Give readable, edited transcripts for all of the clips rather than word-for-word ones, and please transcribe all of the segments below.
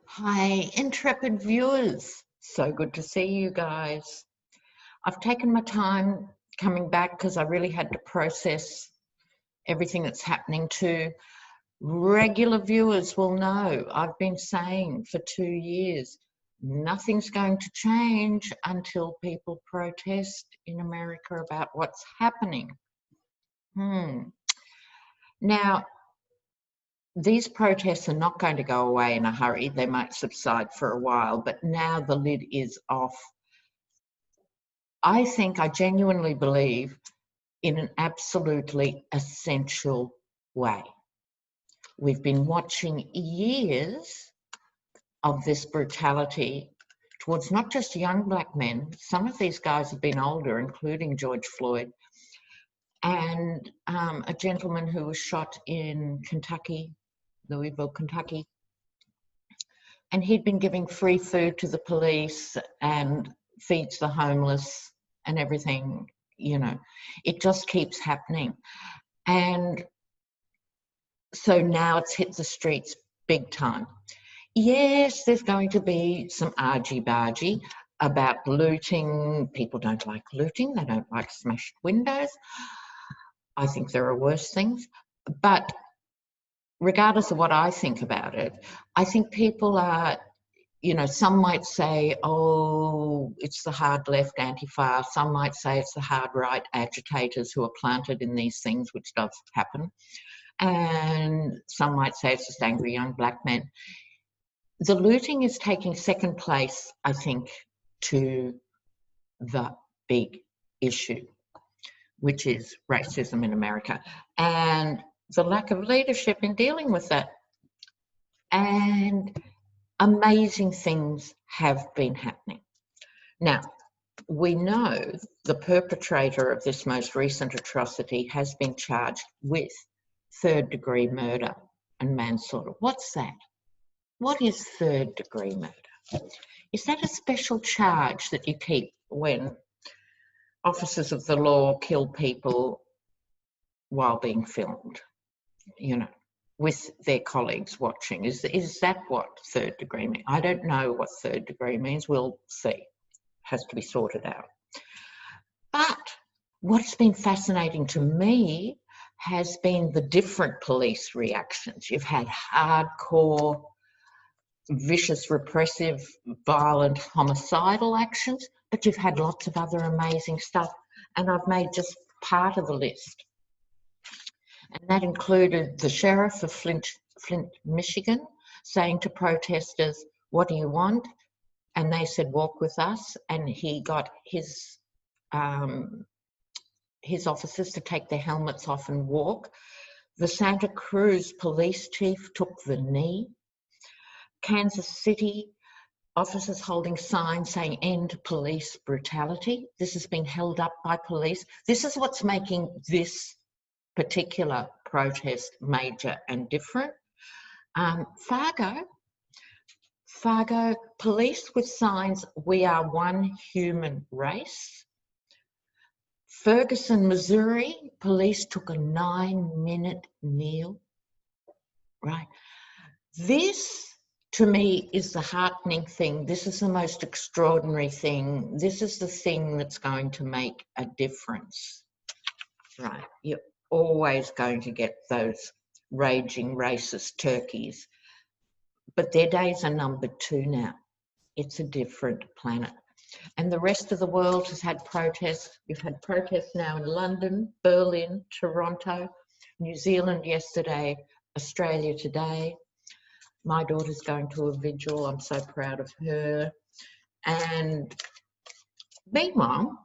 Hi, intrepid viewers. So good to see you guys. I've taken my time coming back because I really had to process everything that's happening too. Regular viewers will know I've been saying for 2 years, nothing's going to change until people protest in America about what's happening. Now, these protests are not going to go away in a hurry. They might subside for a while, but now the lid is off. I genuinely believe in an absolutely essential way. We've been watching years of this brutality towards not just young black men. Some of these guys have been older, including George Floyd, and a gentleman who was shot in Kentucky, Louisville, Kentucky. And he'd been giving free food to the police and feeds the homeless and everything, you know. It just keeps happening. And so now it's hit the streets big time. Yes, there's going to be some argy-bargy about looting. People don't like looting. They don't like smashed windows. I think there are worse things. But regardless of what I think about it, I think people are, you know, some might say, oh, it's the hard left Antifa. Some might say it's the hard right agitators who are planted in these things, which does happen. And some might say it's just angry young black men. The looting is taking second place, I think, to the big issue, which is racism in America and the lack of leadership in dealing with that. And amazing things have been happening. Now, we know the perpetrator of this most recent atrocity has been charged with third-degree murder and manslaughter. What's that? What is third-degree murder? Is that a special charge that you keep when officers of the law kill people while being filmed, you know, with their colleagues watching? Is that what third degree means? I don't know what third degree means. We'll see. Has to be sorted out. But what's been fascinating to me has been the different police reactions. You've had hardcore, vicious, repressive, violent, homicidal actions, but you've had lots of other amazing stuff. And I've made just part of the list. And that included the sheriff of Flint, Michigan, saying to protesters, what do you want? And they said, walk with us. And he got his officers to take their helmets off and walk. The Santa Cruz police chief took the knee. Kansas City officers holding signs saying end police brutality. This has been held up by police. This is what's making this particular protest major and different. Fargo, police with signs, we are one human race. Ferguson, Missouri, police took a 9-minute kneel. Right. This, to me, is the heartening thing. This is the most extraordinary thing. This is the thing that's going to make a difference. Right. You're always going to get those raging racist turkeys. But their days are numbered too now. It's a different planet. And the rest of the world has had protests. You've had protests now in London, Berlin, Toronto, New Zealand yesterday, Australia today. My daughter's going to a vigil. I'm so proud of her. And meanwhile,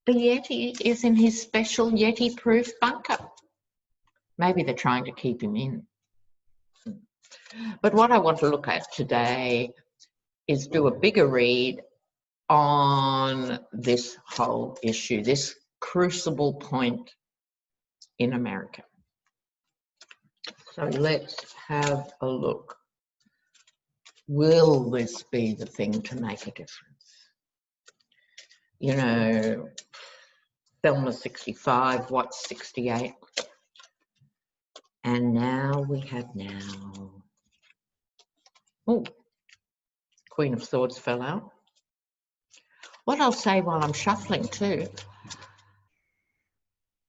the Yeti is in his special Yeti-proof bunker. Maybe they're trying to keep him in. But what I want to look at today is do a bigger read on this whole issue, this crucible point in America. So let's have a look. Will this be the thing to make a difference? You know, Thelma's 65, Watt's 68. And now we have now Oh, Queen of Swords fell out. What I'll say while I'm shuffling too,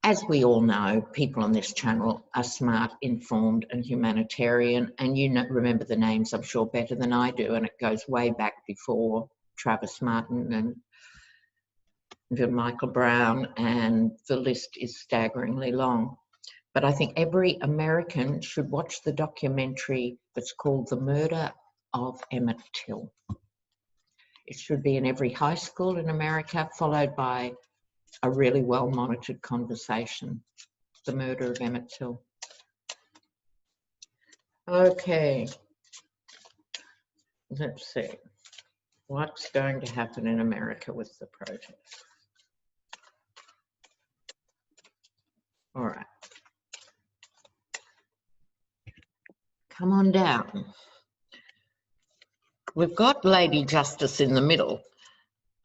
as we all know, people on this channel are smart, informed and humanitarian, and you know, remember the names I'm sure better than I do, and it goes way back before Travis Martin and Michael Brown, and the list is staggeringly long. But I think every American should watch the documentary that's called The Murder of Emmett Till. It should be in every high school in America, followed by a really well-monitored conversation. The Murder of Emmett Till. Okay, let's see. What's going to happen in America with the protest? All right. Come on down. We've got Lady Justice in the middle.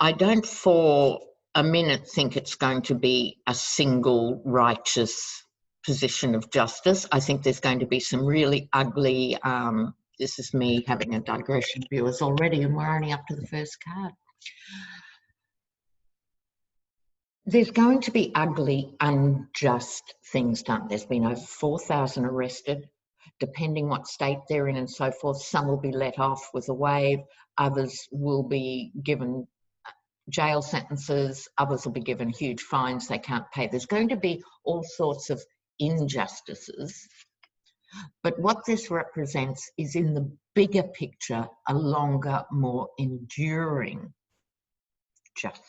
I don't for a minute think it's going to be a single righteous position of justice. I think there's going to be some really ugly, this is me having a digression, viewers already, and we're only up to the first card. There's going to be ugly, unjust things done. There's been over 4,000 arrested, depending what state they're in and so forth. Some will be let off with a wave, others will be given jail sentences, others will be given huge fines they can't pay. There's going to be all sorts of injustices. But what this represents is, in the bigger picture, a longer, more enduring justice.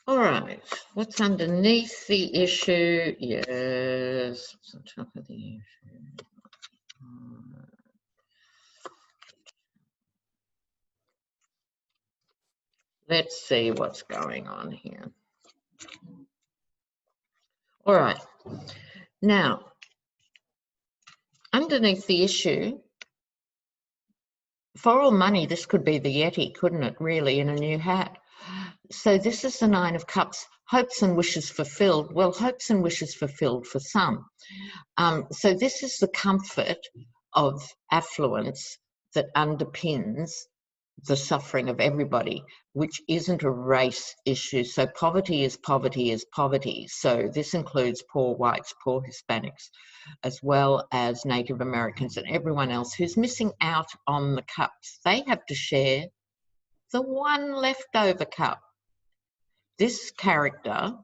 All right, what's underneath the issue? Yes, what's on top of the issue? Let's see what's going on here. All right, now, underneath the issue, for all money, this could be the Yeti, couldn't it, really, in a new hat? So this is the Nine of Cups, hopes and wishes fulfilled. Well, hopes and wishes fulfilled for some. So this is the comfort of affluence that underpins the suffering of everybody, which isn't a race issue. So poverty is poverty is poverty. So this includes poor whites, poor Hispanics, as well as Native Americans and everyone else who's missing out on the cups. They have to share the one leftover cup. This character,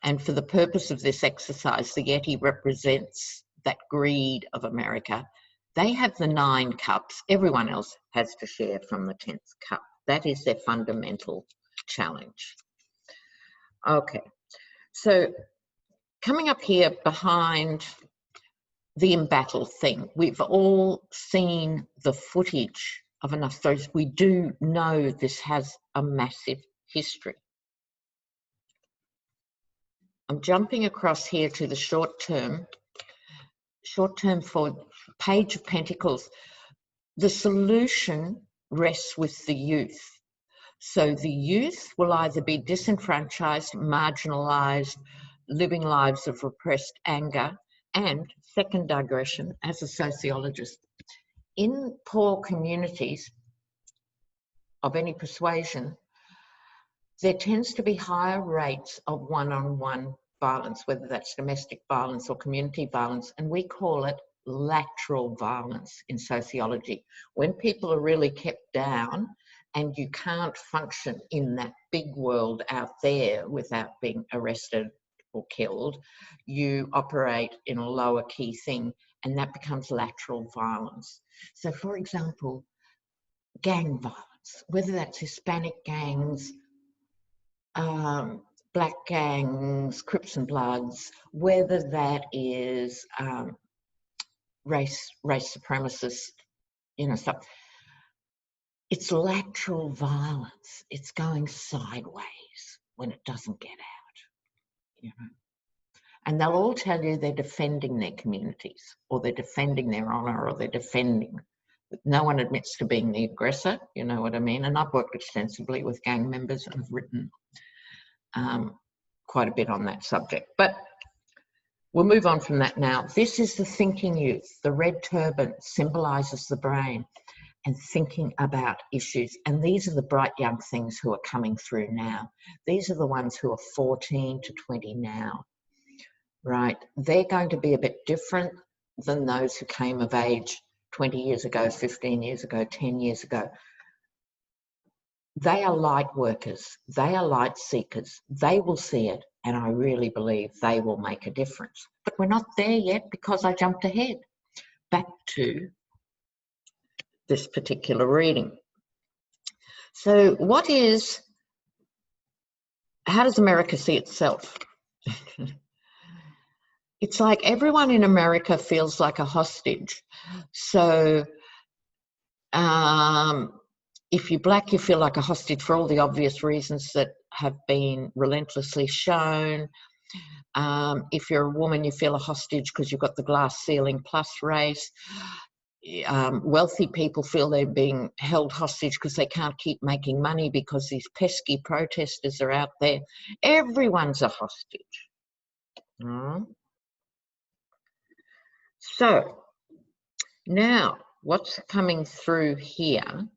and for the purpose of this exercise, the Yeti represents that greed of America. They have the 9 cups. Everyone else has to share from the 10th cup. That is their fundamental challenge. Okay, so coming up here behind the embattled thing, we've all seen the footage of enough stories. We do know this has a massive history. I'm jumping across here to the short term for Page of Pentacles. The solution rests with the youth. So the youth will either be disenfranchised, marginalised, living lives of repressed anger, and, second digression, as a sociologist, in poor communities of any persuasion, there tends to be higher rates of one-on-one violence, whether that's domestic violence or community violence, and we call it lateral violence in sociology. When people are really kept down and you can't function in that big world out there without being arrested or killed, you operate in a lower key thing, and that becomes lateral violence. So, for example, gang violence, whether that's Hispanic gangs, black gangs, Crips and Bloods, whether that is race supremacist, stuff. It's lateral violence. It's going sideways when it doesn't get out, And they'll all tell you they're defending their communities, or they're defending their honour, or they're defending. No one admits to being the aggressor, you know what I mean? And I've worked extensively with gang members and have written quite a bit on that subject. But we'll move on from that now. This is the thinking youth. The red turban symbolises the brain and thinking about issues. And these are the bright young things who are coming through now. These are the ones who are 14 to 20 now, right? They're going to be a bit different than those who came of age 20 years ago, 15 years ago, 10 years ago. They are light workers. They are light seekers. They will see it, and I really believe they will make a difference. But we're not there yet because I jumped ahead. Back to this particular reading. So how does America see itself? It's like everyone in America feels like a hostage. So if you're black, you feel like a hostage for all the obvious reasons that have been relentlessly shown. If you're a woman, you feel a hostage because you've got the glass ceiling plus race. Wealthy people feel they're being held hostage because they can't keep making money because these pesky protesters are out there. Everyone's a hostage. So now what's coming through here?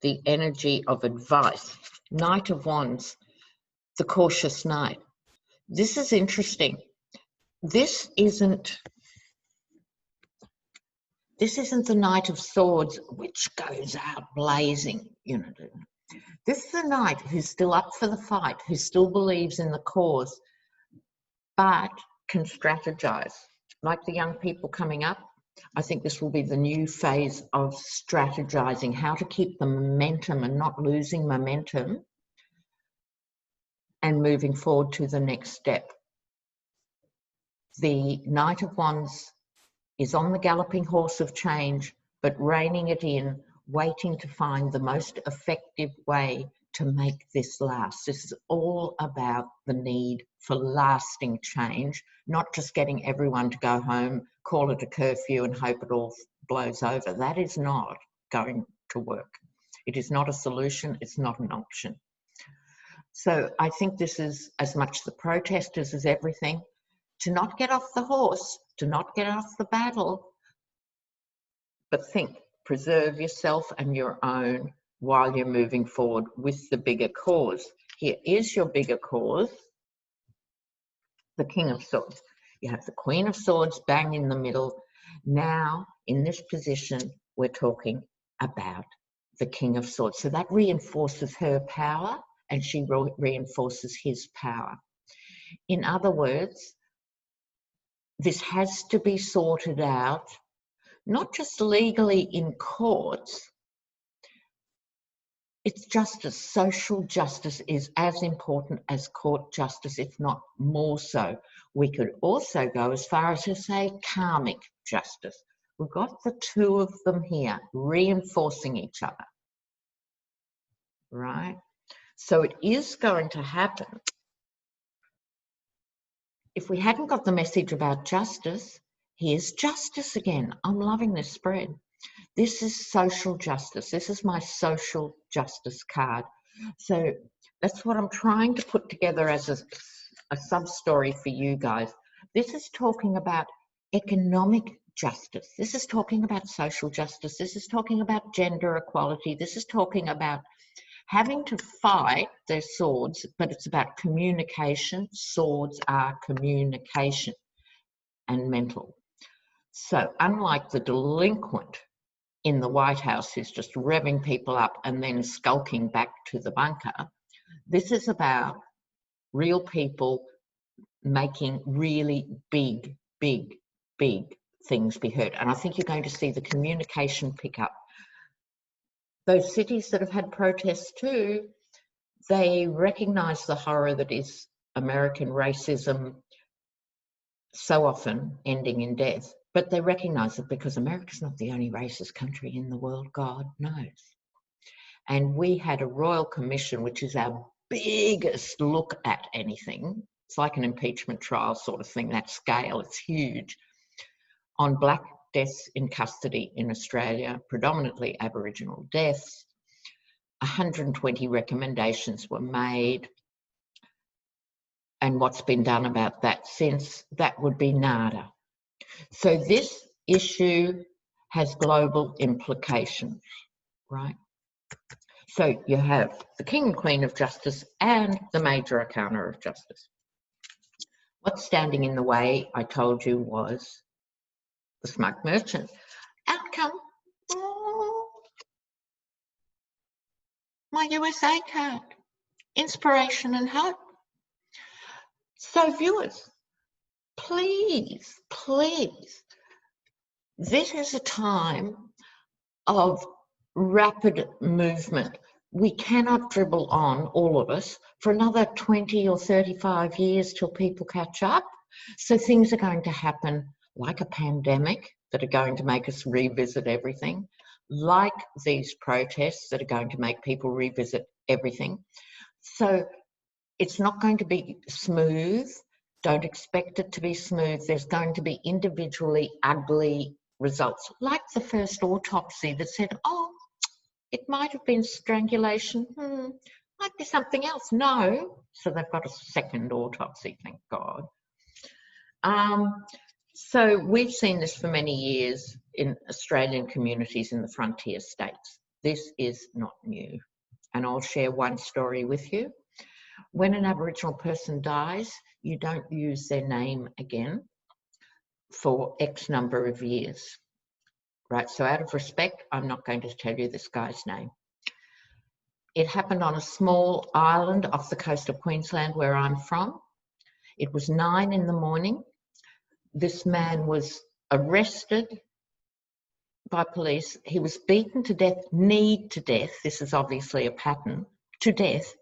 The energy of advice. Knight of Wands, the cautious knight. This is interesting. This isn't the Knight of Swords, which goes out blazing, you know. This is a knight who's still up for the fight, who still believes in the cause, but can strategize. Like the young people coming up, I think this will be the new phase of strategizing, how to keep the momentum and not losing momentum and moving forward to the next step. The Knight of Wands is on the galloping horse of change, but reining it in, waiting to find the most effective way to make this last. This is all about the need for lasting change, not just getting everyone to go home, call it a curfew and hope it all blows over. That is not going to work. It is not a solution. It's not an option. So I think this is as much the protesters as everything. To not get off the horse, to not get off the battle, but think, preserve yourself and your own while you're moving forward with the bigger cause. Here is your bigger cause, the King of Swords. You have the Queen of Swords bang in the middle. Now, in this position, we're talking about the King of Swords. So that reinforces her power and she reinforces his power. In other words, this has to be sorted out, not just legally in courts. It's justice. Social justice is as important as court justice, if not more so. We could also go as far as to say karmic justice. We've got the two of them here reinforcing each other, right? So it is going to happen. If we hadn't got the message about justice, here's justice again. I'm loving this spread. This is social justice. This is my social justice card. So that's what I'm trying to put together as a sub-story for you guys. This is talking about economic justice. This is talking about social justice. This is talking about gender equality. This is talking about having to fight their swords, but it's about communication. Swords are communication and mental. So unlike the delinquent in the White House who's just revving people up and then skulking back to the bunker, this is about real people making really big, big, big things be heard. And I think you're going to see the communication pick up. Those cities that have had protests too, they recognise the horror that is American racism, so often ending in death. But they recognise it because America's not the only racist country in the world, God knows. And we had a Royal Commission, which is our biggest look at anything. It's like an impeachment trial sort of thing, that scale, it's huge, on black deaths in custody in Australia, predominantly Aboriginal deaths. 120 recommendations were made. and what's been done about that since, that would be nada. So this issue has global implications, right? So you have the King and Queen of Justice and the Major Arcana of Justice. What's standing in the way, I told you, was the smug merchant. Outcome, my USA card, inspiration and hope. So viewers, please, please, this is a time of rapid movement. We cannot dribble on, all of us, for another 20 or 35 years till people catch up. So things are going to happen like a pandemic that are going to make us revisit everything, like these protests that are going to make people revisit everything. So it's not going to be smooth. Don't expect it to be smooth. There's going to be individually ugly results, like the first autopsy that said, oh, it might have been strangulation, might be something else. No, so they've got a second autopsy, thank God. So we've seen this for many years in Australian communities in the frontier states. This is not new. And I'll share one story with you. When an Aboriginal person dies, you don't use their name again for X number of years, right? So out of respect, I'm not going to tell you this guy's name. It happened on a small island off the coast of Queensland where I'm from. It was 9 in the morning. This man was arrested by police. He was beaten to death, kneed to death. This is obviously a pattern, to death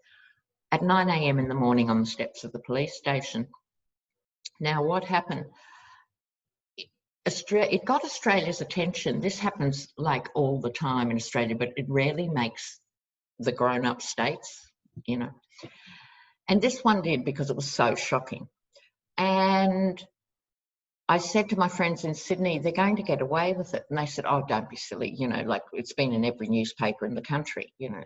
at 9 a.m. in the morning on the steps of the police station. Now, what happened? It got Australia's attention. This happens like all the time in Australia, but it rarely makes the grown-up states, you know. And this one did because it was so shocking. And I said to my friends in Sydney, they're going to get away with it. And they said, oh, don't be silly, you know, like it's been in every newspaper in the country, you know.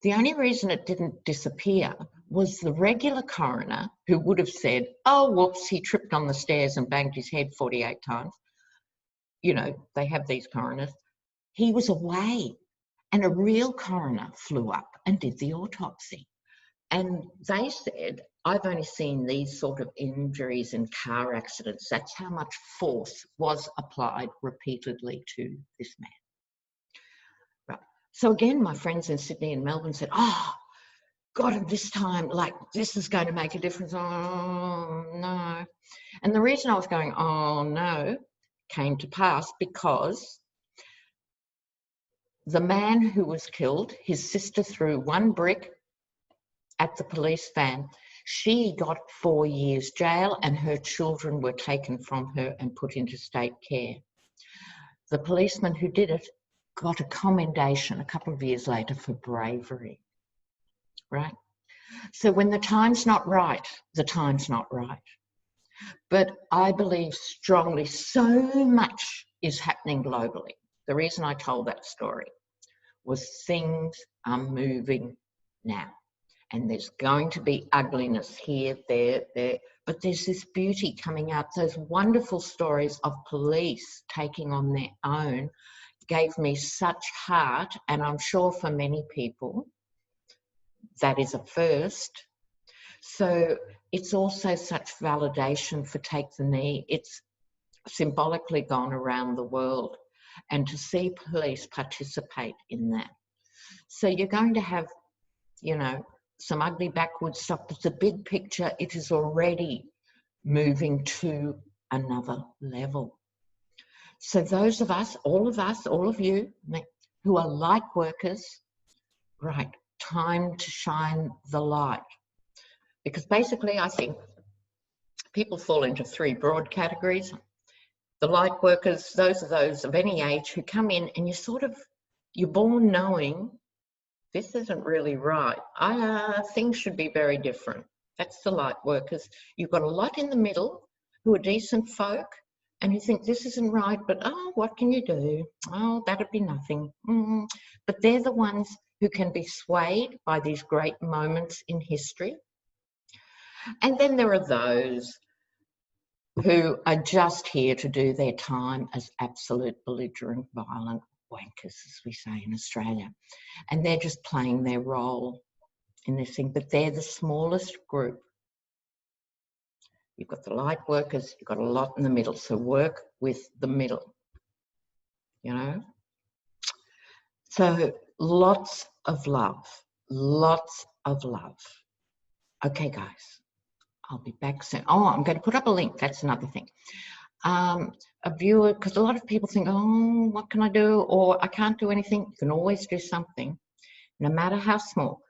The only reason it didn't disappear was the regular coroner who would have said, oh, whoops, he tripped on the stairs and banged his head 48 times. You know, they have these coroners. He was away, and a real coroner flew up and did the autopsy. And they said, I've only seen these sort of injuries in car accidents. That's how much force was applied repeatedly to this man. Right. So again, my friends in Sydney and Melbourne said, oh, God, this time, like, this is going to make a difference. Oh, no. And the reason I was going, oh, no, came to pass because the man who was killed, his sister threw one brick at the police van. She got 4 years jail and her children were taken from her and put into state care. The policeman who did it got a commendation a couple of years later for bravery, right? So when the time's not right, the time's not right. But I believe strongly so much is happening globally. The reason I told that story was things are moving now. And there's going to be ugliness here, there, but there's this beauty coming out. Those wonderful stories of police taking on their own gave me such heart, and I'm sure for many people that is a first. So it's also such validation for Take the Knee. It's symbolically gone around the world, and to see police participate in that. So you're going to have, you know, some ugly backward stuff, but the big picture, it is already moving to another level. So those of us, all of you who are light workers, right, time to shine the light. Because basically I think people fall into 3 broad categories. The light workers, those are those of any age who come in and you're born knowing this isn't really right. Things should be very different. That's the light workers. You've got a lot in the middle who are decent folk and who think this isn't right, but oh, what can you do? Oh, that'd be nothing. But they're the ones who can be swayed by these great moments in history. And then there are those who are just here to do their time as absolute belligerent, violent wankers, as we say in Australia. And they're just playing their role in this thing, but they're the smallest group. You've got the light workers, you've got a lot in the middle, so work with the middle, you know? So lots of love, lots of love. Okay, guys, I'll be back soon. Oh, I'm going to put up a link. That's another thing. A viewer, because a lot of people think, oh, what can I do? Or I can't do anything. You can always do something, no matter how small.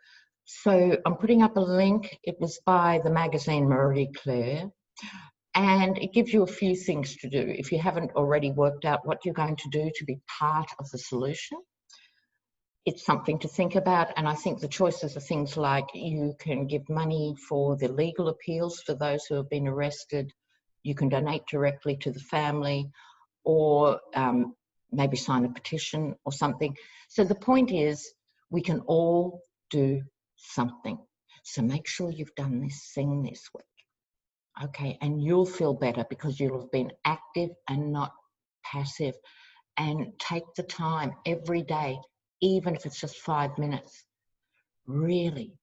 So I'm putting up a link. It was by the magazine Marie Claire. And it gives you a few things to do if you haven't already worked out what you're going to do to be part of the solution. It's something to think about, and I think the choices are things like you can give money for the legal appeals for those who have been arrested, you can donate directly to the family, or maybe sign a petition or something. So the point is, we can all do something. So make sure you've done this thing this week. Okay, and you'll feel better because you'll have been active and not passive. And take the time every day, even if it's just 5 minutes. Really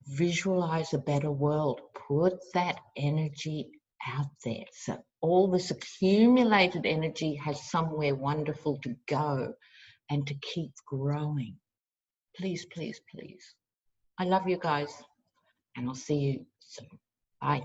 visualize a better world. Put that energy out there. So all this accumulated energy has somewhere wonderful to go and to keep growing. Please, please, please. I love you guys, and I'll see you soon. Bye.